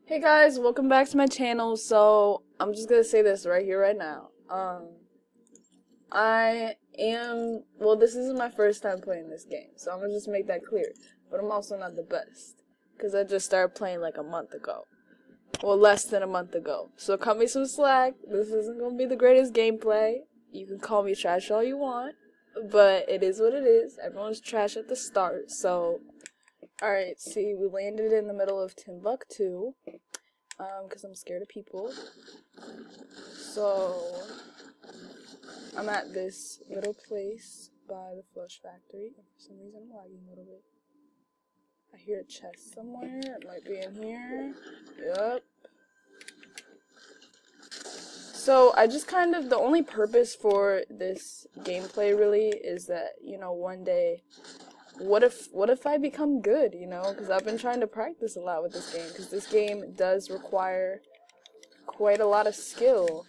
Hey guys, welcome back to my channel. So I'm just gonna say this right here, right now. This isn't my first time playing this game, so I'm gonna just make that clear. But I'm also not the best, because I just started playing like a month ago. Well, less than a month ago. So cut me some slack. This isn't gonna be the greatest gameplay. You can call me trash all you want, but it is what it is. Everyone's trash at the start, so... Alright, see, we landed in the middle of Timbuktu. Because I'm scared of people. So, I'm at this little place by the Flush Factory. For some reason, I'm lagging a little bit. I hear a chest somewhere. It might be in here. Yup. So, I just kind of, the only purpose for this gameplay really is that, you know, one day, what if I become good, you know? Because I've been trying to practice a lot with this game, because this game does require quite a lot of skill.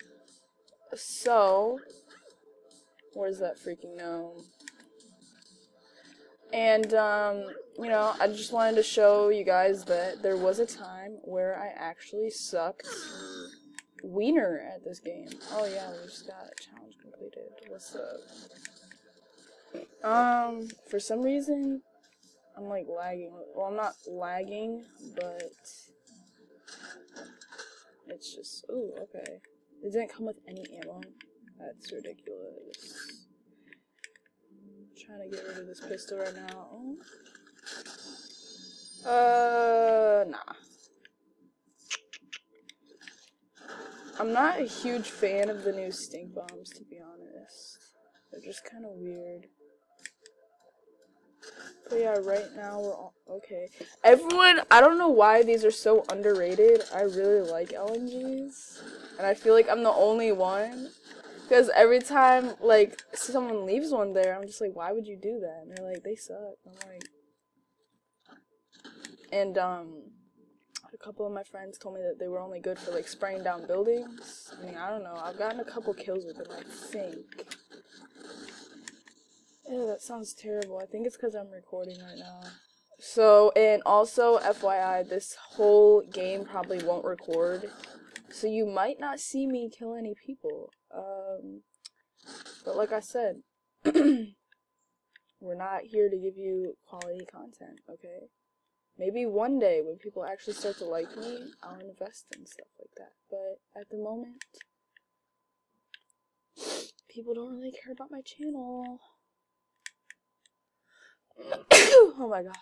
So, where's that freaking gnome? And, you know, I just wanted to show you guys that there was a time where I actually sucked wiener at this game. Oh yeah, we just got a challenge completed. What's up? For some reason, I'm like lagging. Well, I'm not lagging, but it's just, ooh, okay. It didn't come with any ammo. That's ridiculous. I'm trying to get rid of this pistol right now. Nah. I'm not a huge fan of the new stink bombs, to be honest. They're just kind of weird. But yeah, right now we're all okay. Everyone, I don't know why these are so underrated. I really like LMGs, and I feel like I'm the only one. Because every time, like, someone leaves one there, I'm just like, why would you do that? And they're like, they suck. I'm like, and a couple of my friends told me that they were only good for like spraying down buildings. I mean, I don't know. I've gotten a couple kills with them, I think. Ew, that sounds terrible. I think it's because I'm recording right now. So, and also, FYI, this whole game probably won't record. So you might not see me kill any people. But like I said, we're not here to give you quality content, okay? Maybe one day when people actually start to like me, I'll invest in stuff like that. But at the moment, people don't really care about my channel. Oh my god.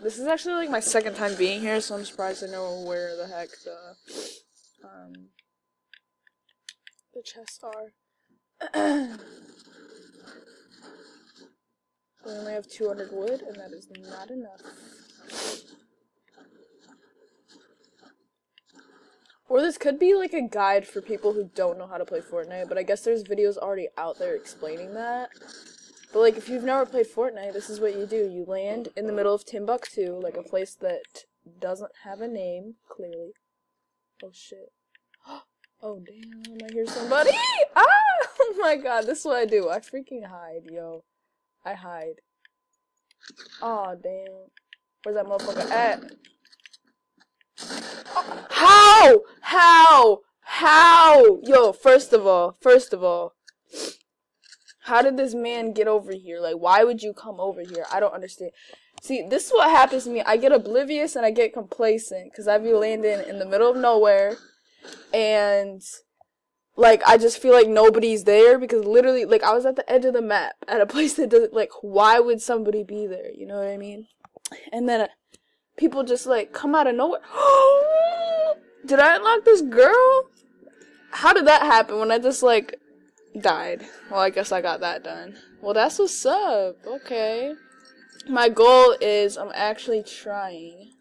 This is actually like my second time being here, so I'm surprised I know where the heck the chests are. We only have 200 wood, and that is not enough. Or this could be like a guide for people who don't know how to play Fortnite, but I guess there's videos already out there explaining that. But like, if you've never played Fortnite, this is what you do. You land in the middle of Timbuktu, like a place that doesn't have a name, clearly. Oh shit. Oh damn, I hear somebody! Ah! Oh my god, this is what I do. I freaking hide, yo. I hide. Aw, damn. Where's that motherfucker at? Oh, how? Yo, first of all, how did this man get over here? Like, why would you come over here? I don't understand. See, this is what happens to me. I get oblivious and I get complacent, because I be landing in the middle of nowhere, and, like, I just feel like nobody's there, because literally, like, I was at the edge of the map, at a place that doesn't, like, why would somebody be there? You know what I mean? And then people just, like, come out of nowhere. Did I unlock this girl? How did that happen when I just, like, died? Well, I guess I got that done. Well, that's what's up. Okay. My goal is, I'm actually trying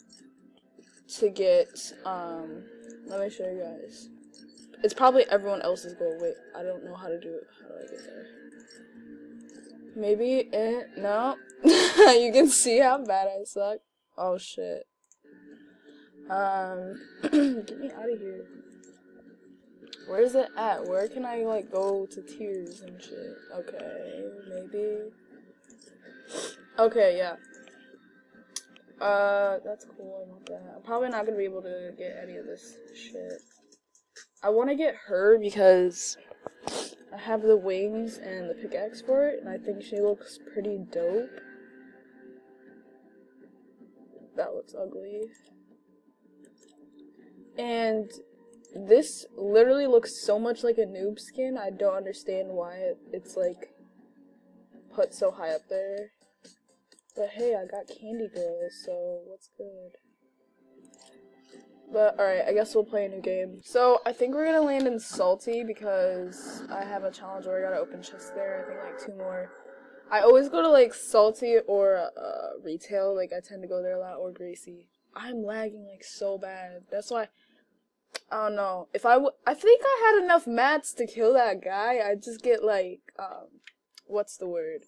to get, let me show you guys. It's probably everyone else's goal. Wait, I don't know how to do it. How do I get there? Maybe, no. You can see how bad I suck. Oh, shit. Get me out of here. Where is it at? Where can I, like, go to tiers and shit? Okay, maybe. Okay, yeah. That's cool. I want that. I'm probably not gonna be able to get any of this shit. I want to get her because I have the wings and the pickaxe for it, and I think she looks pretty dope. That looks ugly. And this literally looks so much like a noob skin. I don't understand why it's like put so high up there. But hey, I got Candy Girl, so what's good? But alright, I guess we'll play a new game. So I think we're gonna land in Salty because I have a challenge where I gotta open chests there. I think like 2 more. I always go to like Salty or Retail. Like I tend to go there a lot, or Gracie. I'm lagging like so bad. That's why I don't know. If I think I had enough mats to kill that guy. I just get like what's the word?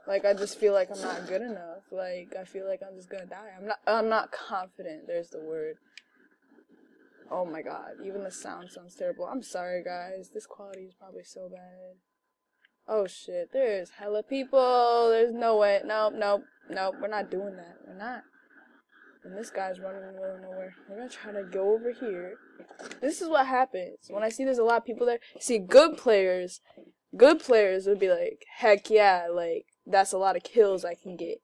Like I just feel like I'm not good enough. Like I feel like I'm just gonna die. I'm not confident. There's the word. Oh my god, even the sound sounds terrible. I'm sorry guys. This quality is probably so bad. Oh shit, there's hella people. There's no way. Nope, nope, nope. We're not doing that. We're not. And this guy's running in the middle of nowhere. We're gonna try to go over here. This is what happens when I see there's a lot of people there. See, good players would be like, heck yeah, like that's a lot of kills I can get.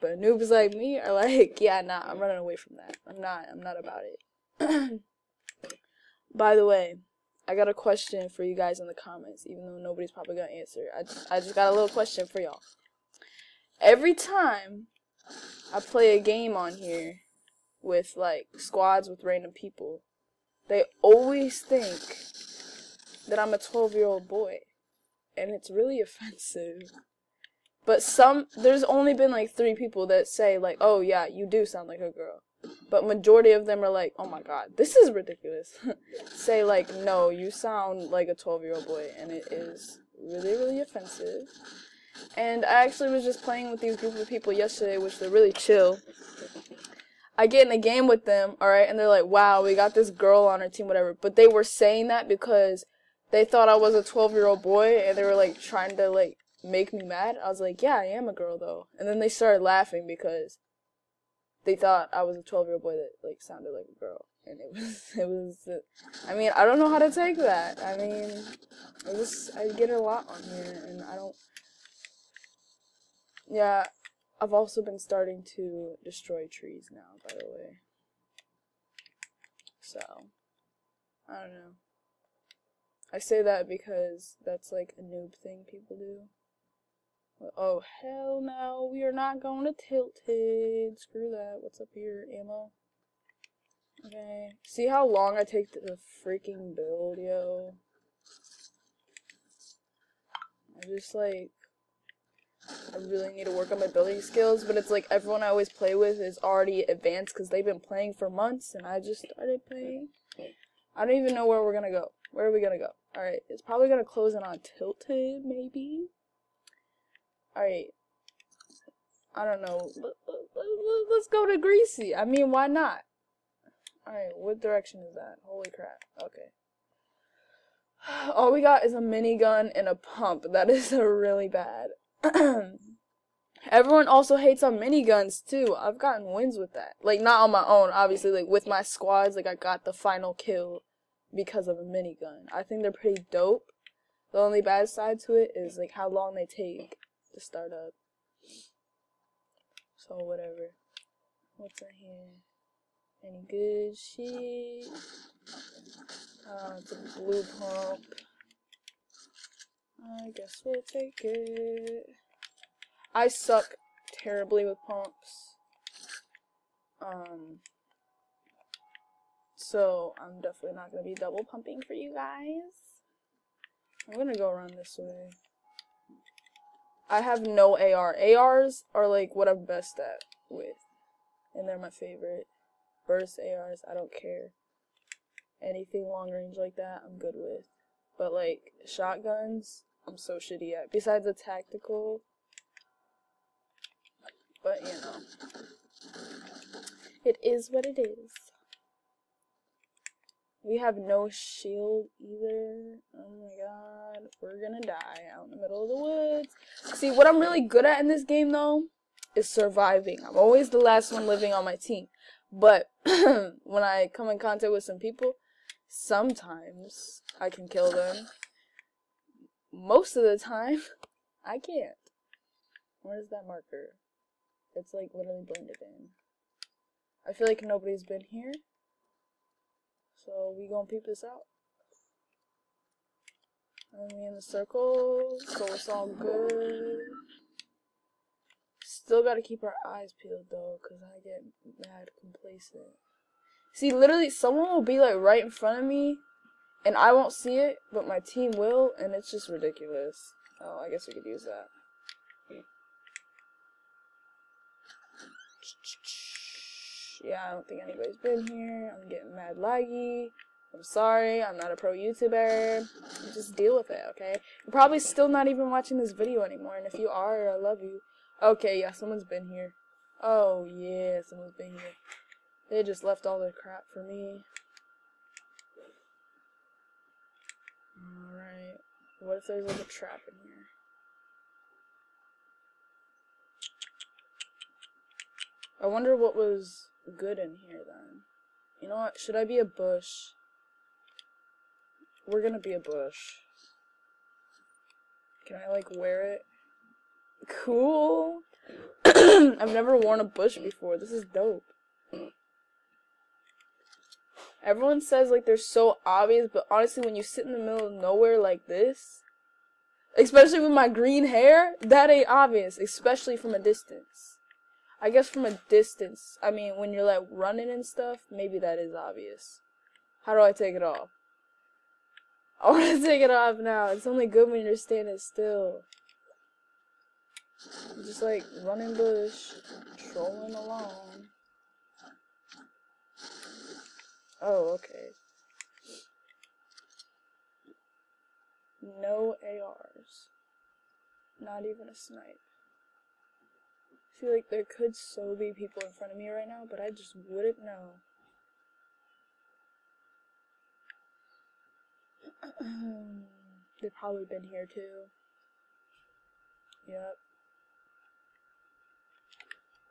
But noobs like me are like, yeah, nah, I'm running away from that. I'm not about it. By the way, I got a question for you guys in the comments, even though nobody's probably gonna answer. I just got a little question for y'all. Every time I play a game on here with like squads with random people, they always think that I'm a 12-year-old boy, and it's really offensive. But there's only been like 3 people that say like, oh yeah, you do sound like a girl. But majority of them are like, oh my god, this is ridiculous. Say like, no, you sound like a 12-year-old boy, and it is really, really offensive. And I actually was just playing with these group of people yesterday, which they're really chill. I get in a game with them, alright, and they're like, wow, we got this girl on our team, whatever. But they were saying that because they thought I was a 12-year-old boy, and they were like trying to like make me mad. I was like, yeah, I am a girl though. And then they started laughing because they thought I was a 12-year-old boy that like sounded like a girl. And it was I mean, I don't know how to take that. I mean, I get it a lot on here, and I don't. Yeah, I've also been starting to destroy trees now, by the way. So, I don't know. I say that because that's like a noob thing people do. Oh, hell no, we are not going to Tilted. Screw that. What's up here? Ammo? Okay. See how long I take to freaking build, yo? I really need to work on my building skills, but it's like everyone I always play with is already advanced because they've been playing for months, and I just started playing. I don't even know where we're gonna go. Where are we gonna go? Alright, it's probably gonna close in on Tilted, maybe? Alright. I don't know. Let's go to Greasy. I mean, why not? Alright, what direction is that? Holy crap. Okay. All we got is a minigun and a pump. That is really bad. Everyone also hates on miniguns too. I've gotten wins with that. Like, not on my own, obviously. Like, with my squads, like, I got the final kill because of a minigun. I think they're pretty dope. The only bad side to it is, like, how long they take to start up. So, whatever. What's in here? Any good shit? It's a blue pump. I guess we'll take it. I suck terribly with pumps. So I'm definitely not gonna be double pumping for you guys. I'm gonna go around this way. I have no AR. ARs are like what I'm best at with. And they're my favorite. Burst ARs, I don't care. Anything long range like that, I'm good with. But like shotguns, I'm so shitty at. Besides the tactical. But you know. It is what it is. We have no shield either. Oh my god. We're gonna die out in the middle of the woods. See, what I'm really good at in this game though is surviving. I'm always the last one living on my team. But when I come in contact with some people, sometimes I can kill them. Most of the time, I can't. Where's that marker? It's like literally blended in. I feel like nobody's been here. So we gonna peep this out. And we in the circle, so it's all good. Still gotta keep our eyes peeled though, cause I get mad complacent. See, literally, someone will be like right in front of me, and I won't see it, but my team will, and it's just ridiculous. Oh, I guess we could use that. Yeah, I don't think anybody's been here. I'm getting mad laggy. I'm sorry, I'm not a pro YouTuber. Just deal with it, okay? You're probably still not even watching this video anymore, and if you are, I love you. Okay, yeah, someone's been here. Oh, yeah, someone's been here. They just left all their crap for me. Alright. What if there's like a trap in here? I wonder what was good in here then. You know what? Should I be a bush? We're gonna be a bush. Can I like wear it? Cool. I've never worn a bush before. This is dope. Everyone says like they're so obvious, but honestly when you sit in the middle of nowhere like this, especially with my green hair, that ain't obvious, especially from a distance. I guess from a distance, I mean when you're like running and stuff, maybe that is obvious. How do I take it off? I want to take it off now. It's only good when you're standing still. Just like running bush, trolling along. Oh, okay. No ARs. Not even a snipe. I feel like there could so be people in front of me right now, but I just wouldn't know. They've probably been here too. Yep.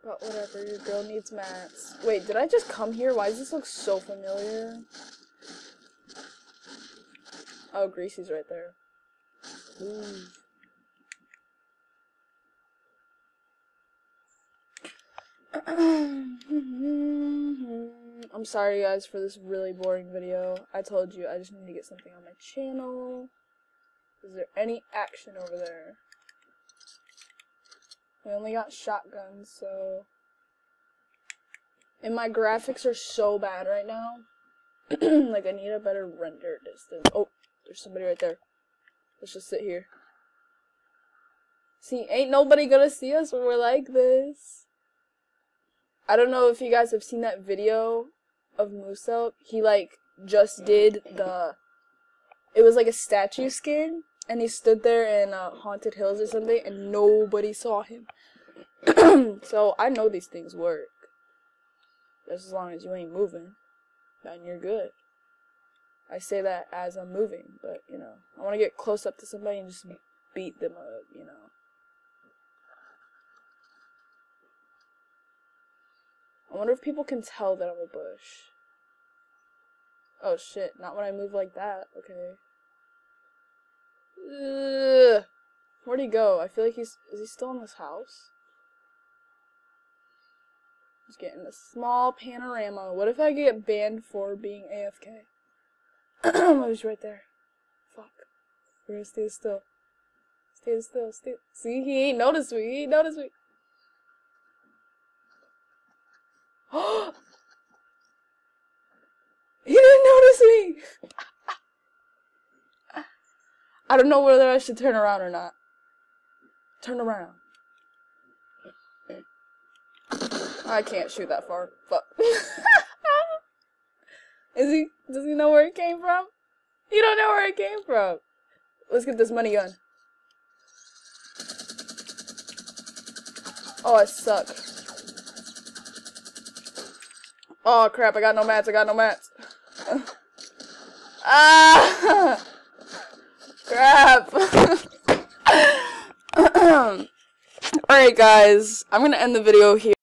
But whatever, your girl needs mats. Wait, did I just come here? Why does this look so familiar? Oh, Greasy's right there. Ooh. I'm sorry guys for this really boring video. I told you, I just need to get something on my channel. Is there any action over there? We only got shotguns, so... And my graphics are so bad right now. Like, I need a better render distance. Oh, there's somebody right there. Let's just sit here. See, ain't nobody gonna see us when we're like this. I don't know if you guys have seen that video of Musel. He, like, just did the... It was like a statue skin. And he stood there in Haunted Hills or something, and nobody saw him. So, I know these things work. Just as long as you ain't moving, then you're good. I say that as I'm moving, but, you know, I want to get close up to somebody and just beat them up, you know. I wonder if people can tell that I'm a bush. Oh, shit, not when I move like that, okay. Ugh. Where'd he go? I feel like is he still in this house? Just getting a small panorama. What if I get banned for being AFK? Oh, he's right there. Fuck. We're gonna stay still. Stay still, stay. See, he ain't noticed me. He ain't noticed me. He didn't notice me! I don't know whether I should turn around or not. Turn around. I can't shoot that far. Fuck. Does he know where it came from? He don't know where it came from. Let's get this money gun. Oh, I suck. Oh crap, I got no mats, Ah! Crap. Alright guys, I'm gonna end the video here.